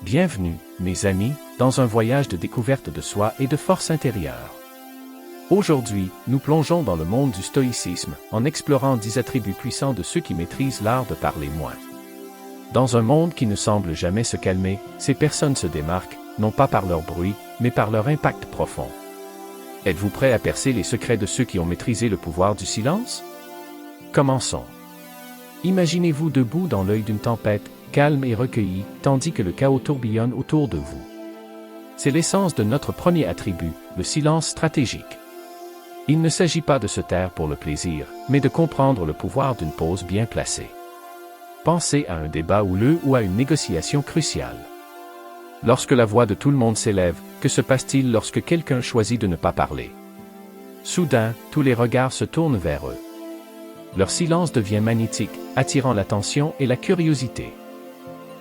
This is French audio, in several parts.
Bienvenue, mes amis, dans un voyage de découverte de soi et de force intérieure. Aujourd'hui, nous plongeons dans le monde du stoïcisme, en explorant 10 attributs puissants de ceux qui maîtrisent l'art de parler moins. Dans un monde qui ne semble jamais se calmer, ces personnes se démarquent, non pas par leur bruit, mais par leur impact profond. Êtes-vous prêt à percer les secrets de ceux qui ont maîtrisé le pouvoir du silence? Commençons. Imaginez-vous debout dans l'œil d'une tempête, calme et recueilli, tandis que le chaos tourbillonne autour de vous. C'est l'essence de notre premier attribut, le silence stratégique. Il ne s'agit pas de se taire pour le plaisir, mais de comprendre le pouvoir d'une pause bien placée. Pensez à un débat houleux ou à une négociation cruciale. Lorsque la voix de tout le monde s'élève, que se passe-t-il lorsque quelqu'un choisit de ne pas parler? Soudain, tous les regards se tournent vers eux. Leur silence devient magnétique, attirant l'attention et la curiosité.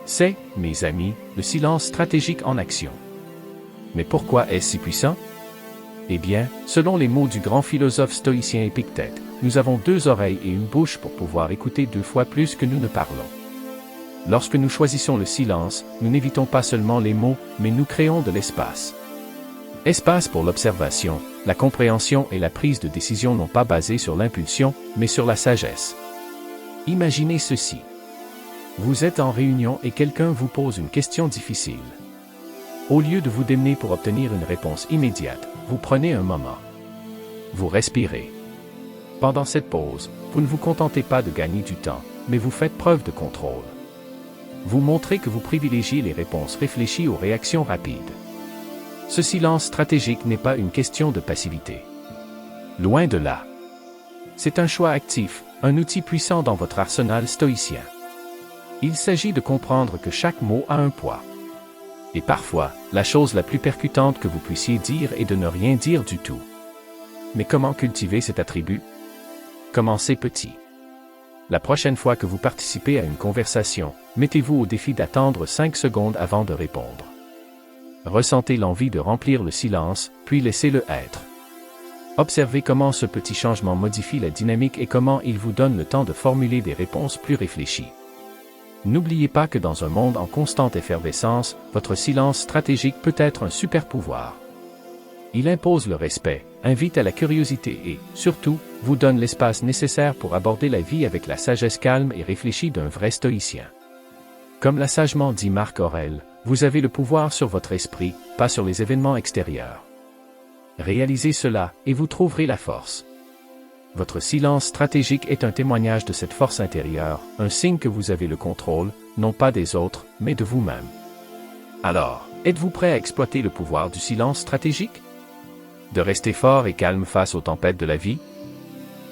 C'est, mes amis, le silence stratégique en action. Mais pourquoi est-ce si puissant? Eh bien, selon les mots du grand philosophe stoïcien Épictète, nous avons 2 oreilles et une bouche pour pouvoir écouter 2 fois plus que nous ne parlons. Lorsque nous choisissons le silence, nous n'évitons pas seulement les mots, mais nous créons de l'espace. Espace pour l'observation, la compréhension et la prise de décision non pas basées sur l'impulsion, mais sur la sagesse. Imaginez ceci. Vous êtes en réunion et quelqu'un vous pose une question difficile. Au lieu de vous démener pour obtenir une réponse immédiate, vous prenez un moment. Vous respirez. Pendant cette pause, vous ne vous contentez pas de gagner du temps, mais vous faites preuve de contrôle. Vous montrez que vous privilégiez les réponses réfléchies aux réactions rapides. Ce silence stratégique n'est pas une question de passivité. Loin de là. C'est un choix actif, un outil puissant dans votre arsenal stoïcien. Il s'agit de comprendre que chaque mot a un poids. Et parfois, la chose la plus percutante que vous puissiez dire est de ne rien dire du tout. Mais comment cultiver cet attribut? Commencez petit. La prochaine fois que vous participez à une conversation, mettez-vous au défi d'attendre 5 secondes avant de répondre. Ressentez l'envie de remplir le silence, puis laissez-le être. Observez comment ce petit changement modifie la dynamique et comment il vous donne le temps de formuler des réponses plus réfléchies. N'oubliez pas que dans un monde en constante effervescence, votre silence stratégique peut être un super pouvoir. Il impose le respect, invite à la curiosité et, surtout, vous donne l'espace nécessaire pour aborder la vie avec la sagesse calme et réfléchie d'un vrai stoïcien. Comme l'a sagement dit Marc Aurèle, vous avez le pouvoir sur votre esprit, pas sur les événements extérieurs. Réalisez cela, et vous trouverez la force. Votre silence stratégique est un témoignage de cette force intérieure, un signe que vous avez le contrôle, non pas des autres, mais de vous-même. Alors, êtes-vous prêt à exploiter le pouvoir du silence stratégique? De rester fort et calme face aux tempêtes de la vie?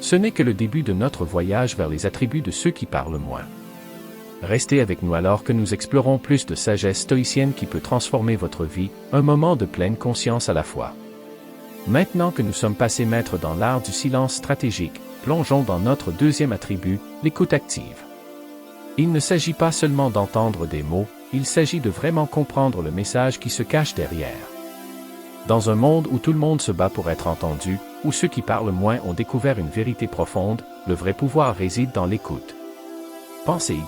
Ce n'est que le début de notre voyage vers les attributs de ceux qui parlent moins. Restez avec nous alors que nous explorons plus de sagesse stoïcienne qui peut transformer votre vie, un moment de pleine conscience à la fois. Maintenant que nous sommes passés maîtres dans l'art du silence stratégique, plongeons dans notre deuxième attribut, l'écoute active. Il ne s'agit pas seulement d'entendre des mots, il s'agit de vraiment comprendre le message qui se cache derrière. Dans un monde où tout le monde se bat pour être entendu, où ceux qui parlent moins ont découvert une vérité profonde, le vrai pouvoir réside dans l'écoute. Pensez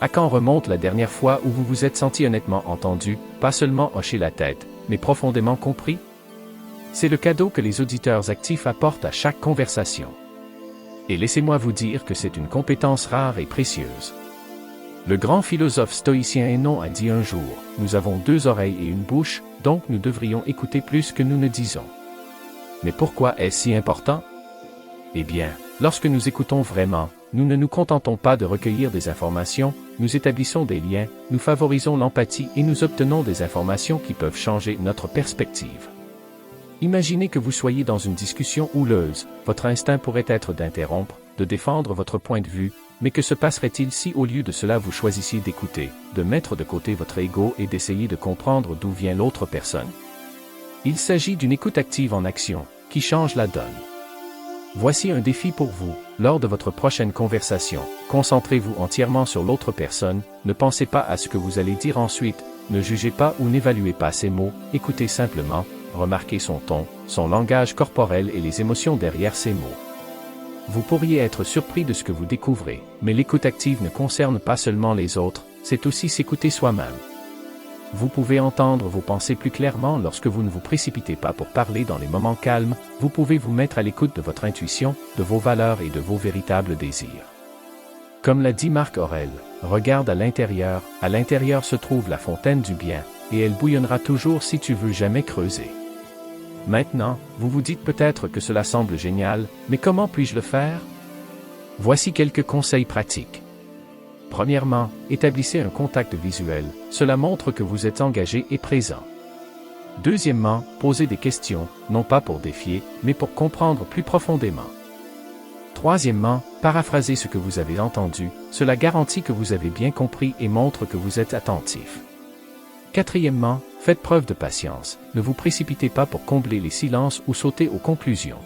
à quand remonte la dernière fois où vous vous êtes senti honnêtement entendu, pas seulement hoché la tête, mais profondément compris? C'est le cadeau que les auditeurs actifs apportent à chaque conversation. Et laissez-moi vous dire que c'est une compétence rare et précieuse. Le grand philosophe stoïcien Hénon a dit un jour, « Nous avons 2 oreilles et une bouche, donc nous devrions écouter plus que nous ne disons. » Mais pourquoi est-ce si important? Eh bien, lorsque nous écoutons vraiment, nous ne nous contentons pas de recueillir des informations, nous établissons des liens, nous favorisons l'empathie et nous obtenons des informations qui peuvent changer notre perspective. Imaginez que vous soyez dans une discussion houleuse, votre instinct pourrait être d'interrompre, de défendre votre point de vue, mais que se passerait-il si au lieu de cela vous choisissiez d'écouter, de mettre de côté votre ego et d'essayer de comprendre d'où vient l'autre personne? Il s'agit d'une écoute active en action, qui change la donne. Voici un défi pour vous, lors de votre prochaine conversation, concentrez-vous entièrement sur l'autre personne, ne pensez pas à ce que vous allez dire ensuite, ne jugez pas ou n'évaluez pas ses mots, écoutez simplement, remarquez son ton, son langage corporel et les émotions derrière ses mots. Vous pourriez être surpris de ce que vous découvrez, mais l'écoute active ne concerne pas seulement les autres, c'est aussi s'écouter soi-même. Vous pouvez entendre vos pensées plus clairement lorsque vous ne vous précipitez pas pour parler dans les moments calmes, vous pouvez vous mettre à l'écoute de votre intuition, de vos valeurs et de vos véritables désirs. Comme l'a dit Marc Aurèle, regarde à l'intérieur se trouve la fontaine du bien, et elle bouillonnera toujours si tu veux jamais creuser. Maintenant, vous vous dites peut-être que cela semble génial, mais comment puis-je le faire? Voici quelques conseils pratiques. Premièrement, établissez un contact visuel, cela montre que vous êtes engagé et présent. Deuxièmement, posez des questions, non pas pour défier, mais pour comprendre plus profondément. Troisièmement, paraphrasez ce que vous avez entendu, cela garantit que vous avez bien compris et montre que vous êtes attentif. Quatrièmement, faites preuve de patience, ne vous précipitez pas pour combler les silences ou sauter aux conclusions.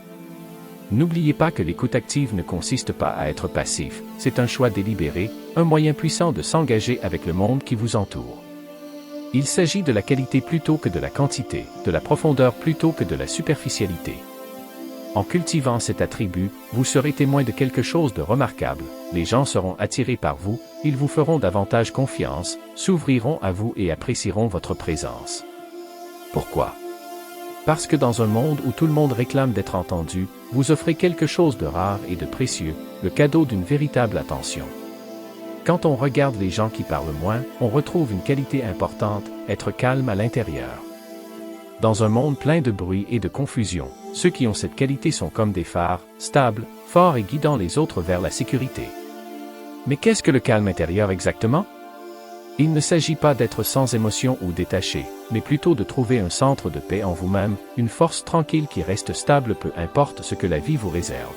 N'oubliez pas que l'écoute active ne consiste pas à être passif, c'est un choix délibéré, un moyen puissant de s'engager avec le monde qui vous entoure. Il s'agit de la qualité plutôt que de la quantité, de la profondeur plutôt que de la superficialité. En cultivant cet attribut, vous serez témoin de quelque chose de remarquable, les gens seront attirés par vous, ils vous feront davantage confiance, s'ouvriront à vous et apprécieront votre présence. Pourquoi? Parce que dans un monde où tout le monde réclame d'être entendu, vous offrez quelque chose de rare et de précieux, le cadeau d'une véritable attention. Quand on regarde les gens qui parlent moins, on retrouve une qualité importante, être calme à l'intérieur. Dans un monde plein de bruit et de confusion, ceux qui ont cette qualité sont comme des phares, stables, forts et guidant les autres vers la sécurité. Mais qu'est-ce que le calme intérieur exactement? Il ne s'agit pas d'être sans émotion ou détaché, mais plutôt de trouver un centre de paix en vous-même, une force tranquille qui reste stable peu importe ce que la vie vous réserve.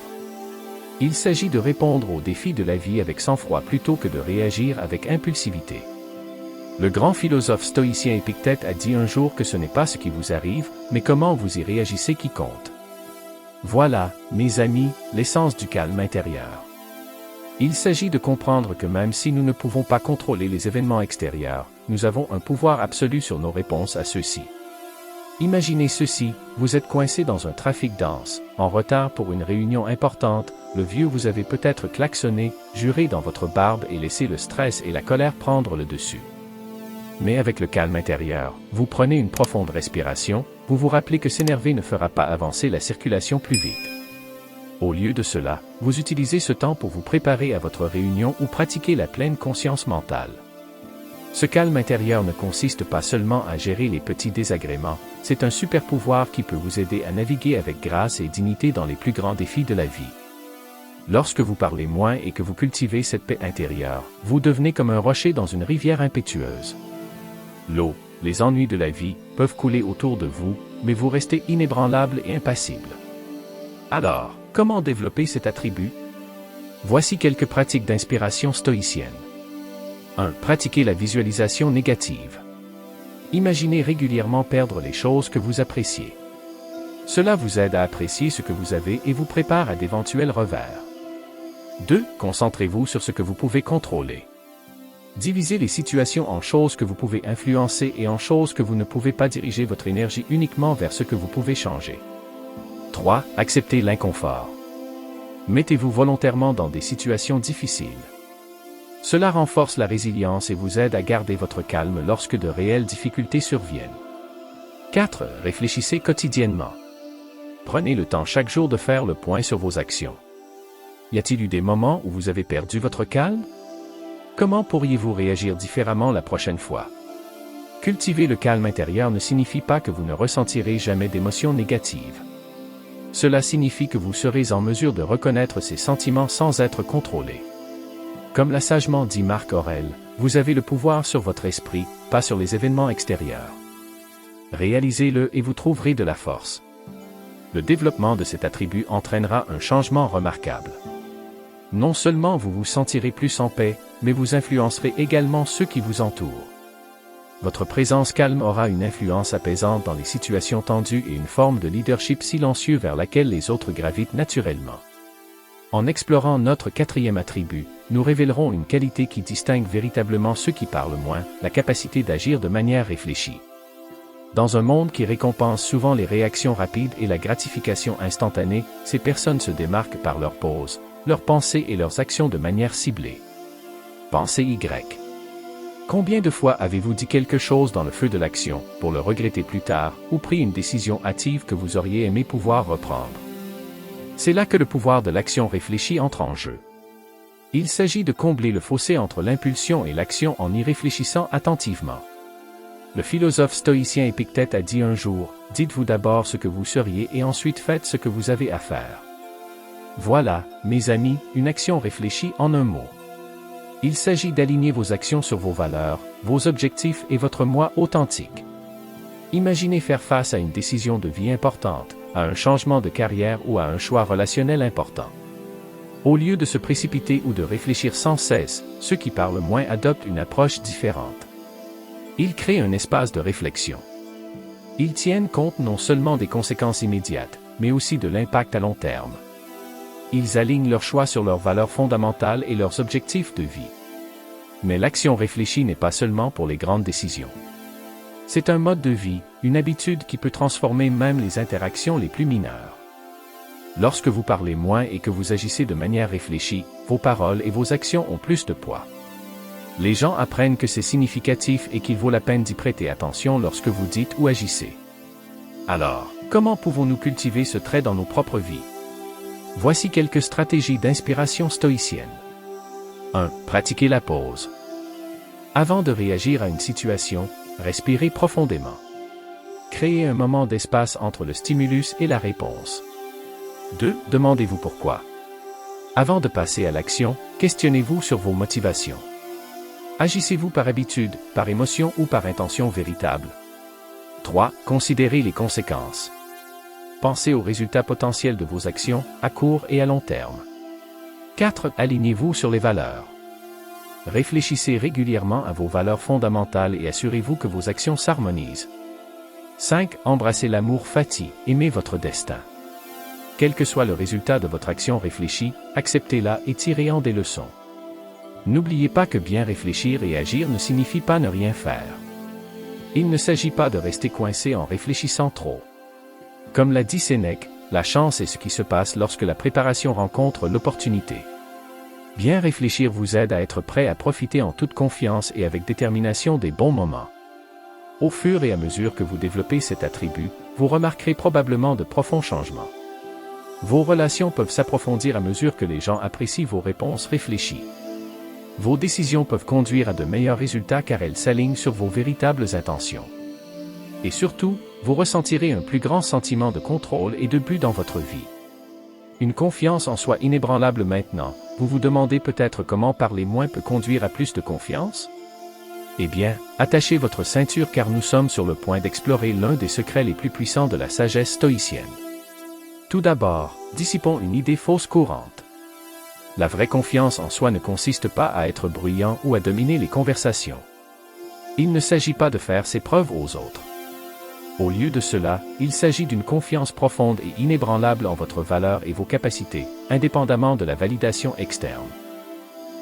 Il s'agit de répondre aux défis de la vie avec sang-froid plutôt que de réagir avec impulsivité. Le grand philosophe stoïcien Épictète a dit un jour que ce n'est pas ce qui vous arrive, mais comment vous y réagissez qui compte. Voilà, mes amis, l'essence du calme intérieur. Il s'agit de comprendre que même si nous ne pouvons pas contrôler les événements extérieurs, nous avons un pouvoir absolu sur nos réponses à ceux-ci. Imaginez ceci, vous êtes coincé dans un trafic dense, en retard pour une réunion importante, le vieux vous avez peut-être klaxonné, juré dans votre barbe et laissé le stress et la colère prendre le dessus. Mais avec le calme intérieur, vous prenez une profonde respiration, vous vous rappelez que s'énerver ne fera pas avancer la circulation plus vite. Au lieu de cela, vous utilisez ce temps pour vous préparer à votre réunion ou pratiquer la pleine conscience mentale. Ce calme intérieur ne consiste pas seulement à gérer les petits désagréments, c'est un super pouvoir qui peut vous aider à naviguer avec grâce et dignité dans les plus grands défis de la vie. Lorsque vous parlez moins et que vous cultivez cette paix intérieure, vous devenez comme un rocher dans une rivière impétueuse. L'eau, les ennuis de la vie, peuvent couler autour de vous, mais vous restez inébranlable et impassible. Alors, comment développer cet attribut? Voici quelques pratiques d'inspiration stoïcienne. 1. Pratiquez la visualisation négative. Imaginez régulièrement perdre les choses que vous appréciez. Cela vous aide à apprécier ce que vous avez et vous prépare à d'éventuels revers. 2. Concentrez-vous sur ce que vous pouvez contrôler. Divisez les situations en choses que vous pouvez influencer et en choses que vous ne pouvez pas. Diriger votre énergie uniquement vers ce que vous pouvez changer. 3. Acceptez l'inconfort. Mettez-vous volontairement dans des situations difficiles. Cela renforce la résilience et vous aide à garder votre calme lorsque de réelles difficultés surviennent. 4. Réfléchissez quotidiennement. Prenez le temps chaque jour de faire le point sur vos actions. Y a-t-il eu des moments où vous avez perdu votre calme? Comment pourriez-vous réagir différemment la prochaine fois? Cultiver le calme intérieur ne signifie pas que vous ne ressentirez jamais d'émotions négatives. Cela signifie que vous serez en mesure de reconnaître ces sentiments sans être contrôlé. Comme l'a sagement dit Marc Aurèle, vous avez le pouvoir sur votre esprit, pas sur les événements extérieurs. Réalisez-le et vous trouverez de la force. Le développement de cet attribut entraînera un changement remarquable. Non seulement vous vous sentirez plus en paix, mais vous influencerez également ceux qui vous entourent. Votre présence calme aura une influence apaisante dans les situations tendues et une forme de leadership silencieux vers laquelle les autres gravitent naturellement. En explorant notre 4e attribut, nous révélerons une qualité qui distingue véritablement ceux qui parlent moins, la capacité d'agir de manière réfléchie. Dans un monde qui récompense souvent les réactions rapides et la gratification instantanée, ces personnes se démarquent par leur pose, leurs pensées et leurs actions de manière ciblée. Pensée Y. Combien de fois avez-vous dit quelque chose dans le feu de l'action, pour le regretter plus tard, ou pris une décision hâtive que vous auriez aimé pouvoir reprendre? C'est là que le pouvoir de l'action réfléchie entre en jeu. Il s'agit de combler le fossé entre l'impulsion et l'action en y réfléchissant attentivement. Le philosophe stoïcien Épictète a dit un jour, « Dites-vous d'abord ce que vous seriez et ensuite faites ce que vous avez à faire. » Voilà, mes amis, une action réfléchie en un mot. Il s'agit d'aligner vos actions sur vos valeurs, vos objectifs et votre moi authentique. Imaginez faire face à une décision de vie importante, à un changement de carrière ou à un choix relationnel important. Au lieu de se précipiter ou de réfléchir sans cesse, ceux qui parlent moins adoptent une approche différente. Ils créent un espace de réflexion. Ils tiennent compte non seulement des conséquences immédiates, mais aussi de l'impact à long terme. Ils alignent leurs choix sur leurs valeurs fondamentales et leurs objectifs de vie. Mais l'action réfléchie n'est pas seulement pour les grandes décisions. C'est un mode de vie, une habitude qui peut transformer même les interactions les plus mineures. Lorsque vous parlez moins et que vous agissez de manière réfléchie, vos paroles et vos actions ont plus de poids. Les gens apprennent que c'est significatif et qu'il vaut la peine d'y prêter attention lorsque vous dites ou agissez. Alors, comment pouvons-nous cultiver ce trait dans nos propres vies? Voici quelques stratégies d'inspiration stoïcienne. 1. Pratiquez la pause. Avant de réagir à une situation, respirez profondément. Créez un moment d'espace entre le stimulus et la réponse. 2. Demandez-vous pourquoi. Avant de passer à l'action, questionnez-vous sur vos motivations. Agissez-vous par habitude, par émotion ou par intention véritable? 3. Considérez les conséquences. Pensez aux résultats potentiels de vos actions, à court et à long terme. 4. Alignez-vous sur les valeurs. Réfléchissez régulièrement à vos valeurs fondamentales et assurez-vous que vos actions s'harmonisent. 5. Embrassez l'amour fati, aimez votre destin. Quel que soit le résultat de votre action réfléchie, acceptez-la et tirez-en des leçons. N'oubliez pas que bien réfléchir et agir ne signifie pas ne rien faire. Il ne s'agit pas de rester coincé en réfléchissant trop. Comme l'a dit Sénèque, la chance est ce qui se passe lorsque la préparation rencontre l'opportunité. Bien réfléchir vous aide à être prêt à profiter en toute confiance et avec détermination des bons moments. Au fur et à mesure que vous développez cet attribut, vous remarquerez probablement de profonds changements. Vos relations peuvent s'approfondir à mesure que les gens apprécient vos réponses réfléchies. Vos décisions peuvent conduire à de meilleurs résultats car elles s'alignent sur vos véritables intentions. Et surtout, vous ressentirez un plus grand sentiment de contrôle et de but dans votre vie. Une confiance en soi inébranlable maintenant, vous vous demandez peut-être comment parler moins peut conduire à plus de confiance? Eh bien, attachez votre ceinture car nous sommes sur le point d'explorer l'un des secrets les plus puissants de la sagesse stoïcienne. Tout d'abord, dissipons une idée fausse courante. La vraie confiance en soi ne consiste pas à être bruyant ou à dominer les conversations. Il ne s'agit pas de faire ses preuves aux autres. Au lieu de cela, il s'agit d'une confiance profonde et inébranlable en votre valeur et vos capacités, indépendamment de la validation externe.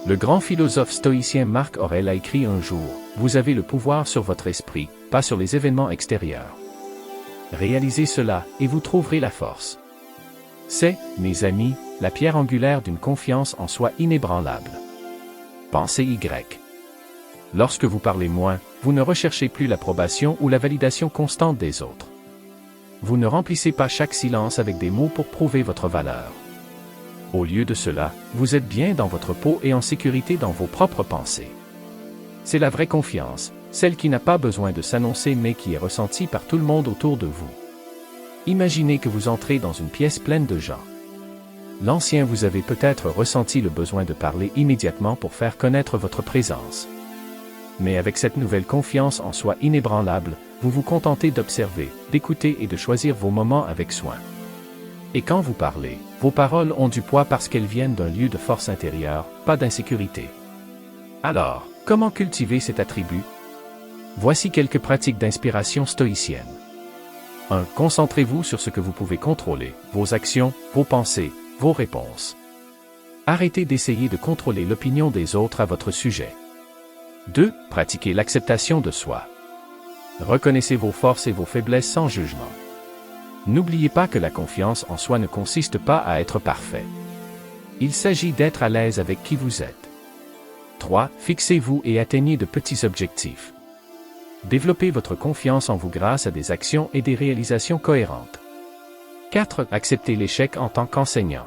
Le grand philosophe stoïcien Marc Aurèle a écrit un jour, « Vous avez le pouvoir sur votre esprit, pas sur les événements extérieurs. » Réalisez cela, et vous trouverez la force. C'est, mes amis, la pierre angulaire d'une confiance en soi inébranlable. Pensez Y. Lorsque vous parlez moins, vous ne recherchez plus l'approbation ou la validation constante des autres. Vous ne remplissez pas chaque silence avec des mots pour prouver votre valeur. Au lieu de cela, vous êtes bien dans votre peau et en sécurité dans vos propres pensées. C'est la vraie confiance, celle qui n'a pas besoin de s'annoncer mais qui est ressentie par tout le monde autour de vous. Imaginez que vous entrez dans une pièce pleine de gens. L'ancien vous avez peut-être ressenti le besoin de parler immédiatement pour faire connaître votre présence. Mais avec cette nouvelle confiance en soi inébranlable, vous vous contentez d'observer, d'écouter et de choisir vos moments avec soin. Et quand vous parlez, vos paroles ont du poids parce qu'elles viennent d'un lieu de force intérieure, pas d'insécurité. Alors, comment cultiver cet attribut? Voici quelques pratiques d'inspiration stoïcienne. 1. Concentrez-vous sur ce que vous pouvez contrôler, vos actions, vos pensées, vos réponses. Arrêtez d'essayer de contrôler l'opinion des autres à votre sujet. 2. Pratiquez l'acceptation de soi. Reconnaissez vos forces et vos faiblesses sans jugement. N'oubliez pas que la confiance en soi ne consiste pas à être parfait. Il s'agit d'être à l'aise avec qui vous êtes. 3. Fixez-vous et atteignez de petits objectifs. Développez votre confiance en vous grâce à des actions et des réalisations cohérentes. 4. Acceptez l'échec en tant qu'enseignant.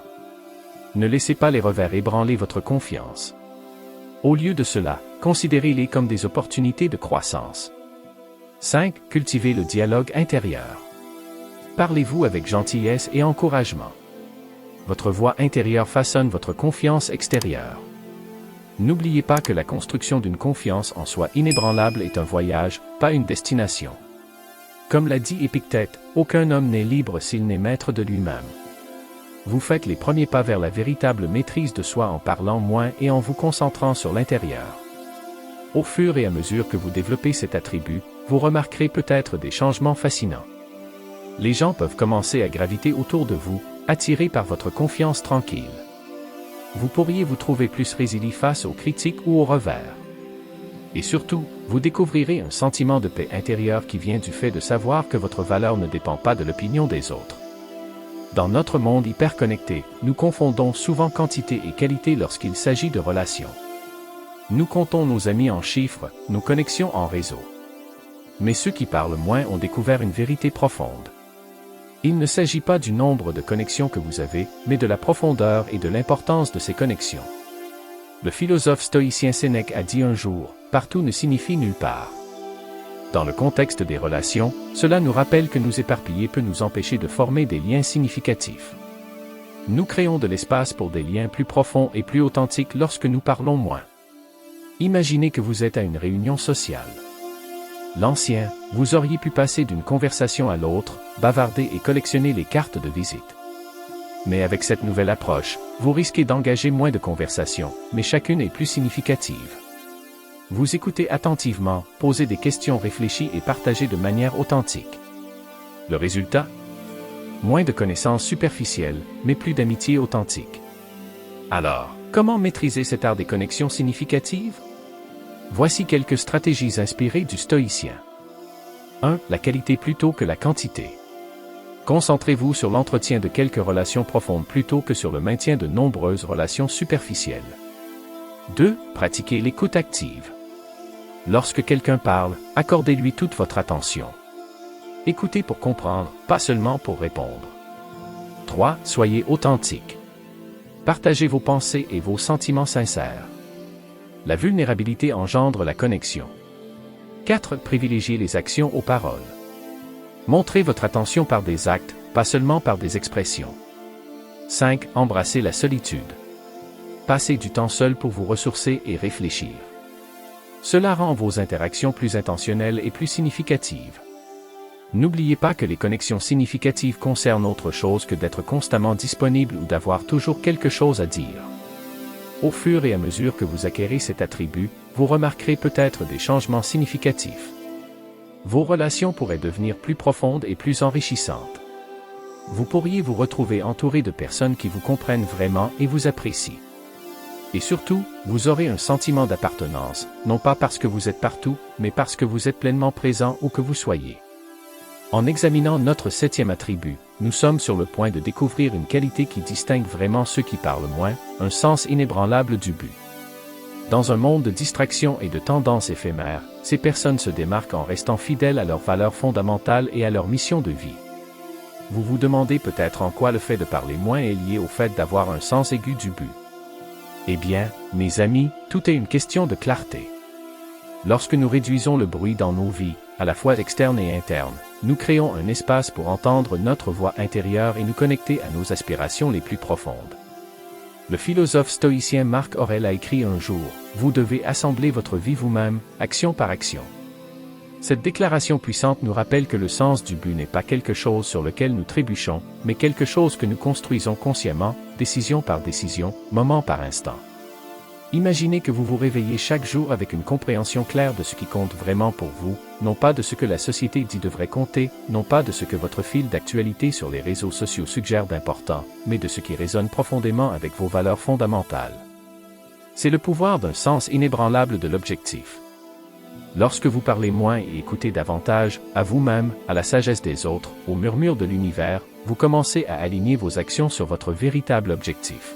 Ne laissez pas les revers ébranler votre confiance. Au lieu de cela, considérez-les comme des opportunités de croissance. 5. Cultivez le dialogue intérieur. Parlez-vous avec gentillesse et encouragement. Votre voix intérieure façonne votre confiance extérieure. N'oubliez pas que la construction d'une confiance en soi inébranlable est un voyage, pas une destination. Comme l'a dit Épictète, aucun homme n'est libre s'il n'est maître de lui-même. Vous faites les premiers pas vers la véritable maîtrise de soi en parlant moins et en vous concentrant sur l'intérieur. Au fur et à mesure que vous développez cet attribut, vous remarquerez peut-être des changements fascinants. Les gens peuvent commencer à graviter autour de vous, attirés par votre confiance tranquille. Vous pourriez vous trouver plus résilient face aux critiques ou aux revers. Et surtout, vous découvrirez un sentiment de paix intérieure qui vient du fait de savoir que votre valeur ne dépend pas de l'opinion des autres. Dans notre monde hyper connecté, nous confondons souvent quantité et qualité lorsqu'il s'agit de relations. Nous comptons nos amis en chiffres, nos connexions en réseau. Mais ceux qui parlent moins ont découvert une vérité profonde. Il ne s'agit pas du nombre de connexions que vous avez, mais de la profondeur et de l'importance de ces connexions. Le philosophe stoïcien Sénèque a dit un jour, « Partout ne signifie nulle part ». Dans le contexte des relations, cela nous rappelle que nous éparpiller peut nous empêcher de former des liens significatifs. Nous créons de l'espace pour des liens plus profonds et plus authentiques lorsque nous parlons moins. Imaginez que vous êtes à une réunion sociale. L'ancien, vous auriez pu passer d'une conversation à l'autre, bavarder et collectionner les cartes de visite. Mais avec cette nouvelle approche, vous risquez d'engager moins de conversations, mais chacune est plus significative. Vous écoutez attentivement, posez des questions réfléchies et partagez de manière authentique. Le résultat? Moins de connaissances superficielles, mais plus d'amitié authentique. Alors, comment maîtriser cet art des connexions significatives? Voici quelques stratégies inspirées du stoïcien. 1. La qualité plutôt que la quantité. Concentrez-vous sur l'entretien de quelques relations profondes plutôt que sur le maintien de nombreuses relations superficielles. 2. Pratiquez l'écoute active. Lorsque quelqu'un parle, accordez-lui toute votre attention. Écoutez pour comprendre, pas seulement pour répondre. 3. Soyez authentique. Partagez vos pensées et vos sentiments sincères. La vulnérabilité engendre la connexion. 4. Privilégiez les actions aux paroles. Montrez votre attention par des actes, pas seulement par des expressions. 5. Embrassez la solitude. Passez du temps seul pour vous ressourcer et réfléchir. Cela rend vos interactions plus intentionnelles et plus significatives. N'oubliez pas que les connexions significatives concernent autre chose que d'être constamment disponible ou d'avoir toujours quelque chose à dire. Au fur et à mesure que vous acquérez cet attribut, vous remarquerez peut-être des changements significatifs. Vos relations pourraient devenir plus profondes et plus enrichissantes. Vous pourriez vous retrouver entouré de personnes qui vous comprennent vraiment et vous apprécient. Et surtout, vous aurez un sentiment d'appartenance, non pas parce que vous êtes partout, mais parce que vous êtes pleinement présent où que vous soyez. En examinant notre 7e attribut, nous sommes sur le point de découvrir une qualité qui distingue vraiment ceux qui parlent moins, un sens inébranlable du but. Dans un monde de distractions et de tendances éphémères, ces personnes se démarquent en restant fidèles à leurs valeurs fondamentales et à leur mission de vie. Vous vous demandez peut-être en quoi le fait de parler moins est lié au fait d'avoir un sens aigu du but. Eh bien, mes amis, tout est une question de clarté. Lorsque nous réduisons le bruit dans nos vies, à la fois externe et interne, nous créons un espace pour entendre notre voix intérieure et nous connecter à nos aspirations les plus profondes. Le philosophe stoïcien Marc Aurèle a écrit un jour, « Vous devez assembler votre vie vous-même, action par action ». Cette déclaration puissante nous rappelle que le sens du but n'est pas quelque chose sur lequel nous trébuchons, mais quelque chose que nous construisons consciemment, décision par décision, moment par instant. Imaginez que vous vous réveillez chaque jour avec une compréhension claire de ce qui compte vraiment pour vous, non pas de ce que la société dit devrait compter, non pas de ce que votre fil d'actualité sur les réseaux sociaux suggère d'important, mais de ce qui résonne profondément avec vos valeurs fondamentales. C'est le pouvoir d'un sens inébranlable de l'objectif. Lorsque vous parlez moins et écoutez davantage, à vous-même, à la sagesse des autres, au murmure de l'univers, vous commencez à aligner vos actions sur votre véritable objectif.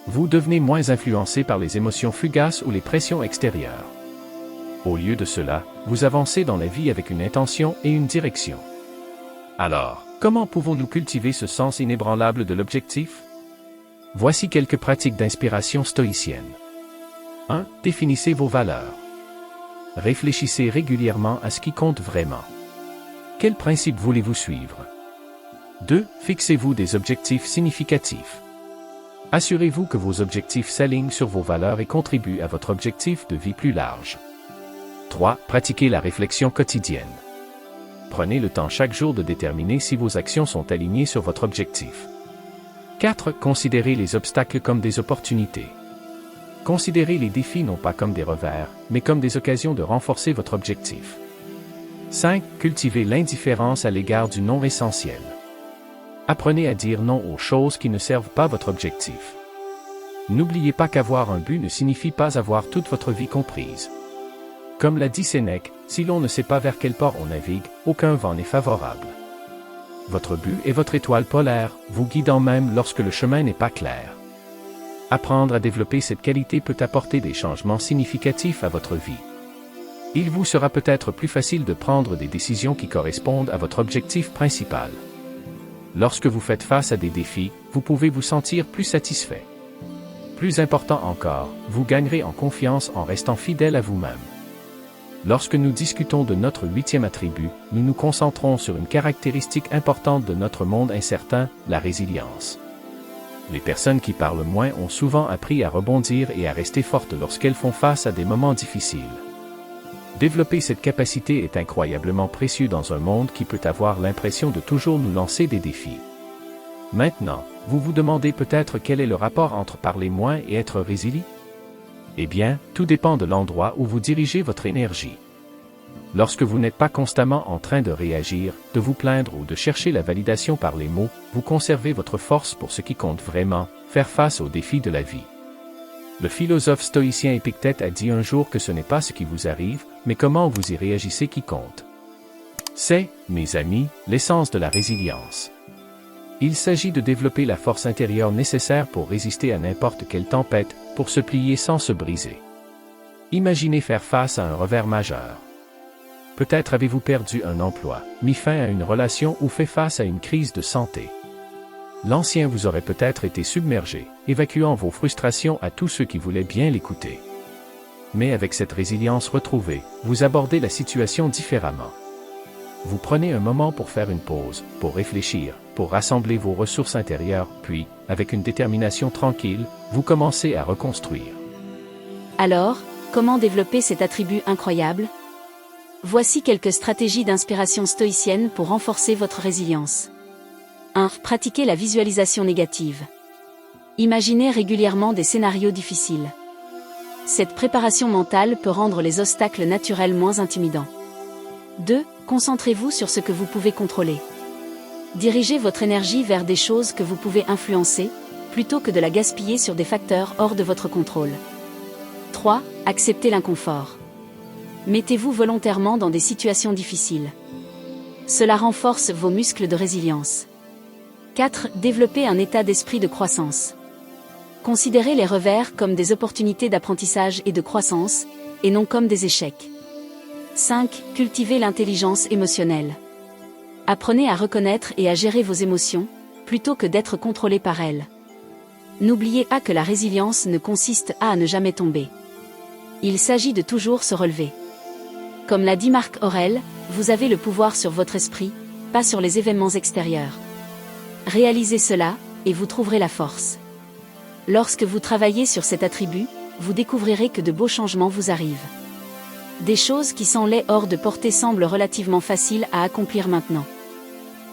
Vous devenez moins influencé par les émotions fugaces ou les pressions extérieures. Au lieu de cela, vous avancez dans la vie avec une intention et une direction. Alors, comment pouvons-nous cultiver ce sens inébranlable de l'objectif? Voici quelques pratiques d'inspiration stoïcienne. 1. Définissez vos valeurs. Réfléchissez régulièrement à ce qui compte vraiment. Quels principes voulez-vous suivre? 2. Fixez-vous des objectifs significatifs. Assurez-vous que vos objectifs s'alignent sur vos valeurs et contribuent à votre objectif de vie plus large. 3. Pratiquez la réflexion quotidienne. Prenez le temps chaque jour de déterminer si vos actions sont alignées sur votre objectif. 4. Considérez les obstacles comme des opportunités. Considérez les défis non pas comme des revers, mais comme des occasions de renforcer votre objectif. 5. Cultivez l'indifférence à l'égard du non essentiel. Apprenez à dire non aux choses qui ne servent pas votre objectif. N'oubliez pas qu'avoir un but ne signifie pas avoir toute votre vie comprise. Comme l'a dit Sénèque, si l'on ne sait pas vers quel port on navigue, aucun vent n'est favorable. Votre but est votre étoile polaire, vous guidant même lorsque le chemin n'est pas clair. Apprendre à développer cette qualité peut apporter des changements significatifs à votre vie. Il vous sera peut-être plus facile de prendre des décisions qui correspondent à votre objectif principal. Lorsque vous faites face à des défis, vous pouvez vous sentir plus satisfait. Plus important encore, vous gagnerez en confiance en restant fidèle à vous-même. Lorsque nous discutons de notre 8e attribut, nous nous concentrons sur une caractéristique importante de notre monde incertain, la résilience. Les personnes qui parlent moins ont souvent appris à rebondir et à rester fortes lorsqu'elles font face à des moments difficiles. Développer cette capacité est incroyablement précieux dans un monde qui peut avoir l'impression de toujours nous lancer des défis. Maintenant, vous vous demandez peut-être quel est le rapport entre parler moins et être résilient? Eh bien, tout dépend de l'endroit où vous dirigez votre énergie. Lorsque vous n'êtes pas constamment en train de réagir, de vous plaindre ou de chercher la validation par les mots, vous conservez votre force pour ce qui compte vraiment, faire face aux défis de la vie. Le philosophe stoïcien Épictète a dit un jour que ce n'est pas ce qui vous arrive, mais comment vous y réagissez qui compte. C'est, mes amis, l'essence de la résilience. Il s'agit de développer la force intérieure nécessaire pour résister à n'importe quelle tempête, pour se plier sans se briser. Imaginez faire face à un revers majeur. Peut-être avez-vous perdu un emploi, mis fin à une relation ou fait face à une crise de santé. L'ancien vous aurait peut-être été submergé, évacuant vos frustrations à tous ceux qui voulaient bien l'écouter. Mais avec cette résilience retrouvée, vous abordez la situation différemment. Vous prenez un moment pour faire une pause, pour réfléchir, pour rassembler vos ressources intérieures, puis, avec une détermination tranquille, vous commencez à reconstruire. Alors, comment développer cet attribut incroyable? Voici quelques stratégies d'inspiration stoïcienne pour renforcer votre résilience. 1. Pratiquez la visualisation négative. Imaginez régulièrement des scénarios difficiles. Cette préparation mentale peut rendre les obstacles naturels moins intimidants. 2. Concentrez-vous sur ce que vous pouvez contrôler. Dirigez votre énergie vers des choses que vous pouvez influencer, plutôt que de la gaspiller sur des facteurs hors de votre contrôle. 3. Acceptez l'inconfort. Mettez-vous volontairement dans des situations difficiles. Cela renforce vos muscles de résilience. 4. Développez un état d'esprit de croissance. Considérez les revers comme des opportunités d'apprentissage et de croissance, et non comme des échecs. 5. Cultivez l'intelligence émotionnelle. Apprenez à reconnaître et à gérer vos émotions, plutôt que d'être contrôlé par elles. N'oubliez pas que la résilience ne consiste à ne jamais tomber. Il s'agit de toujours se relever. Comme l'a dit Marc Aurèle, vous avez le pouvoir sur votre esprit, pas sur les événements extérieurs. Réalisez cela, et vous trouverez la force. Lorsque vous travaillez sur cet attribut, vous découvrirez que de beaux changements vous arrivent. Des choses qui semblaient hors de portée semblent relativement faciles à accomplir maintenant.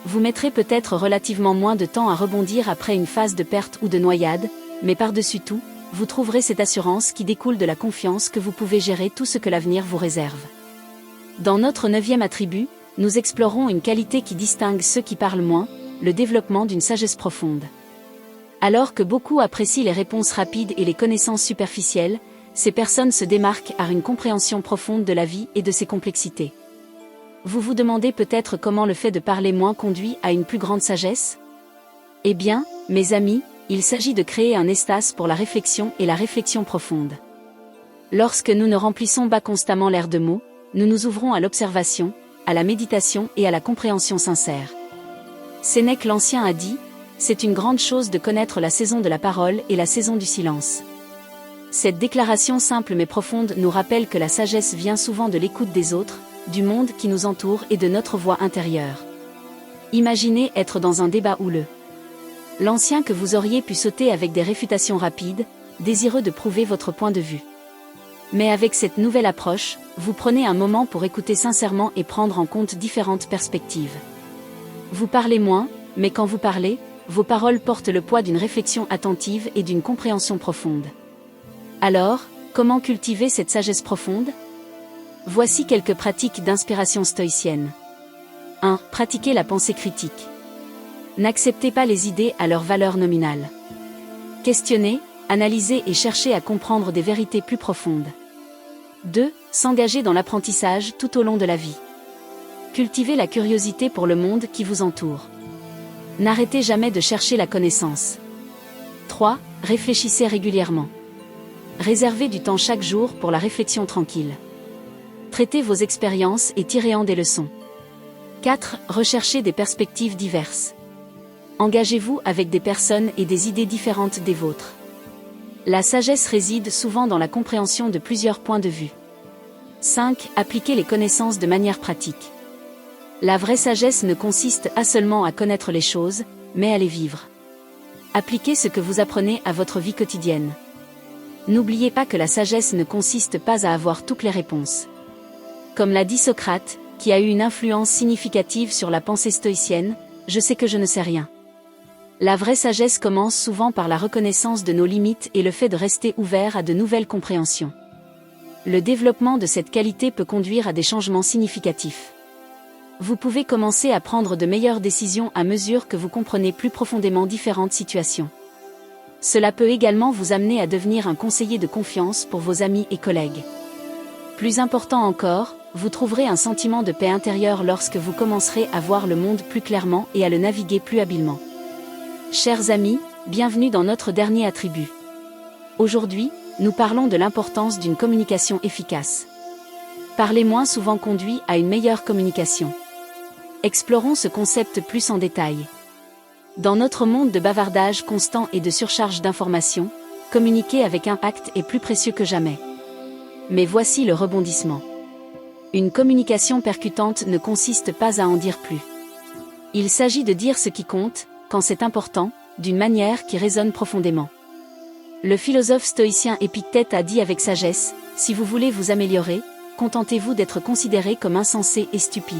Vous mettrez peut-être relativement moins de temps à rebondir après une phase de perte ou de noyade, mais par-dessus tout, vous trouverez cette assurance qui découle de la confiance que vous pouvez gérer tout ce que l'avenir vous réserve. Dans notre 9e attribut, nous explorons une qualité qui distingue ceux qui parlent moins, le développement d'une sagesse profonde. Alors que beaucoup apprécient les réponses rapides et les connaissances superficielles, ces personnes se démarquent par une compréhension profonde de la vie et de ses complexités. Vous vous demandez peut-être comment le fait de parler moins conduit à une plus grande sagesse? Eh bien, mes amis, il s'agit de créer un espace pour la réflexion et la réflexion profonde. Lorsque nous ne remplissons pas constamment l'air de mots, nous nous ouvrons à l'observation, à la méditation et à la compréhension sincère. Sénèque l'Ancien a dit, « C'est une grande chose de connaître la saison de la parole et la saison du silence. » Cette déclaration simple mais profonde nous rappelle que la sagesse vient souvent de l'écoute des autres, du monde qui nous entoure et de notre voix intérieure. Imaginez être dans un débat houleux. L'Ancien que vous auriez pu sauter avec des réfutations rapides, désireux de prouver votre point de vue. Mais avec cette nouvelle approche, vous prenez un moment pour écouter sincèrement et prendre en compte différentes perspectives. Vous parlez moins, mais quand vous parlez, vos paroles portent le poids d'une réflexion attentive et d'une compréhension profonde. Alors, comment cultiver cette sagesse profonde? Voici quelques pratiques d'inspiration stoïcienne. 1. Pratiquez la pensée critique. N'acceptez pas les idées à leur valeur nominale. Questionnez, analysez et cherchez à comprendre des vérités plus profondes. 2. S'engager dans l'apprentissage tout au long de la vie. Cultivez la curiosité pour le monde qui vous entoure. N'arrêtez jamais de chercher la connaissance. 3. Réfléchissez régulièrement. Réservez du temps chaque jour pour la réflexion tranquille. Traitez vos expériences et tirez-en des leçons. 4. Recherchez des perspectives diverses. Engagez-vous avec des personnes et des idées différentes des vôtres. La sagesse réside souvent dans la compréhension de plusieurs points de vue. 5. Appliquez les connaissances de manière pratique. La vraie sagesse ne consiste pas seulement à connaître les choses, mais à les vivre. Appliquez ce que vous apprenez à votre vie quotidienne. N'oubliez pas que la sagesse ne consiste pas à avoir toutes les réponses. Comme l'a dit Socrate, qui a eu une influence significative sur la pensée stoïcienne, « Je sais que je ne sais rien ». La vraie sagesse commence souvent par la reconnaissance de nos limites et le fait de rester ouvert à de nouvelles compréhensions. Le développement de cette qualité peut conduire à des changements significatifs. Vous pouvez commencer à prendre de meilleures décisions à mesure que vous comprenez plus profondément différentes situations. Cela peut également vous amener à devenir un conseiller de confiance pour vos amis et collègues. Plus important encore, vous trouverez un sentiment de paix intérieure lorsque vous commencerez à voir le monde plus clairement et à le naviguer plus habilement. Chers amis, bienvenue dans notre dernier attribut. Aujourd'hui, nous parlons de l'importance d'une communication efficace. Parler moins souvent conduit à une meilleure communication. Explorons ce concept plus en détail. Dans notre monde de bavardage constant et de surcharge d'informations, communiquer avec impact est plus précieux que jamais. Mais voici le rebondissement. Une communication percutante ne consiste pas à en dire plus. Il s'agit de dire ce qui compte, quand c'est important, d'une manière qui résonne profondément. Le philosophe stoïcien Épictète a dit avec sagesse, « Si vous voulez vous améliorer, contentez-vous d'être considéré comme insensé et stupide. »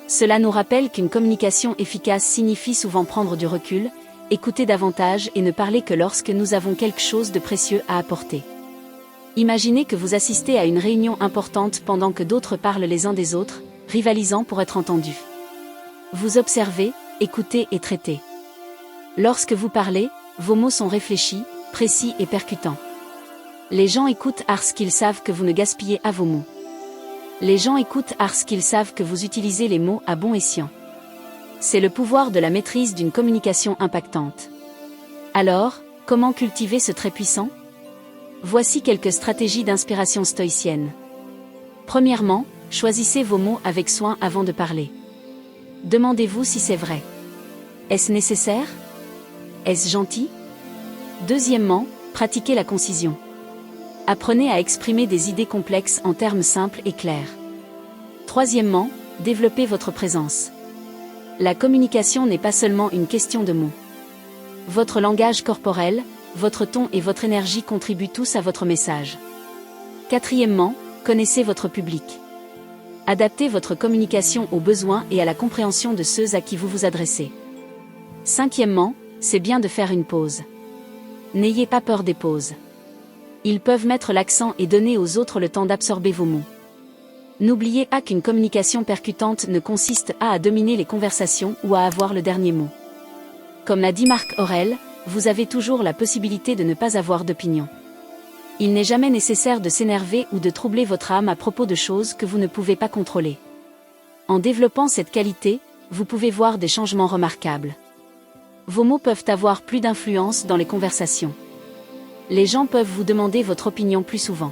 Cela nous rappelle qu'une communication efficace signifie souvent prendre du recul, écouter davantage et ne parler que lorsque nous avons quelque chose de précieux à apporter. Imaginez que vous assistez à une réunion importante pendant que d'autres parlent les uns des autres, rivalisant pour être entendus. Vous observez, écoutez et traitez. Lorsque vous parlez, vos mots sont réfléchis, précis et percutants. Les gens écoutent parce qu'ils savent que vous ne gaspillez pas vos mots. Les gens écoutent parce qu'ils savent que vous utilisez les mots à bon escient. C'est le pouvoir de la maîtrise d'une communication impactante. Alors, comment cultiver ce trait puissant? Voici quelques stratégies d'inspiration stoïcienne. Premièrement, choisissez vos mots avec soin avant de parler. Demandez-vous si c'est vrai. Est-ce nécessaire? Est-ce gentil? Deuxièmement, pratiquez la concision. Apprenez à exprimer des idées complexes en termes simples et clairs. Troisièmement, développez votre présence. La communication n'est pas seulement une question de mots. Votre langage corporel, votre ton et votre énergie contribuent tous à votre message. Quatrièmement, connaissez votre public. Adaptez votre communication aux besoins et à la compréhension de ceux à qui vous vous adressez. Cinquièmement, c'est bien de faire une pause. N'ayez pas peur des pauses. Ils peuvent mettre l'accent et donner aux autres le temps d'absorber vos mots. N'oubliez pas qu'une communication percutante ne consiste pas à dominer les conversations ou à avoir le dernier mot. Comme l'a dit Marc Aurèle, vous avez toujours la possibilité de ne pas avoir d'opinion. Il n'est jamais nécessaire de s'énerver ou de troubler votre âme à propos de choses que vous ne pouvez pas contrôler. En développant cette qualité, vous pouvez voir des changements remarquables. Vos mots peuvent avoir plus d'influence dans les conversations. Les gens peuvent vous demander votre opinion plus souvent.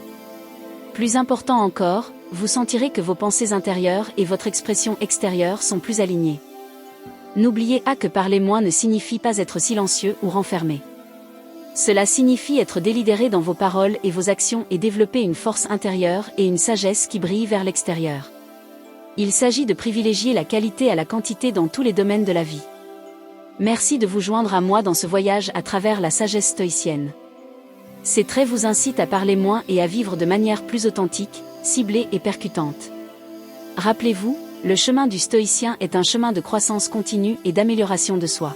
Plus important encore, vous sentirez que vos pensées intérieures et votre expression extérieure sont plus alignées. N'oubliez pas que parler moins ne signifie pas être silencieux ou renfermé. Cela signifie être délibéré dans vos paroles et vos actions et développer une force intérieure et une sagesse qui brille vers l'extérieur. Il s'agit de privilégier la qualité à la quantité dans tous les domaines de la vie. Merci de vous joindre à moi dans ce voyage à travers la sagesse stoïcienne. Ces traits vous incitent à parler moins et à vivre de manière plus authentique, ciblée et percutante. Rappelez-vous, le chemin du stoïcien est un chemin de croissance continue et d'amélioration de soi.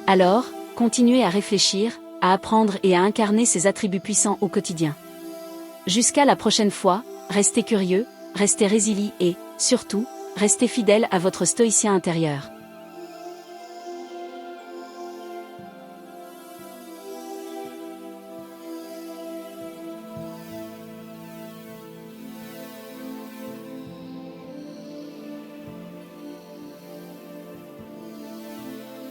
Alors, continuez à réfléchir, à apprendre et à incarner ces attributs puissants au quotidien. Jusqu'à la prochaine fois, restez curieux, restez résilient et, surtout, restez fidèle à votre stoïcien intérieur.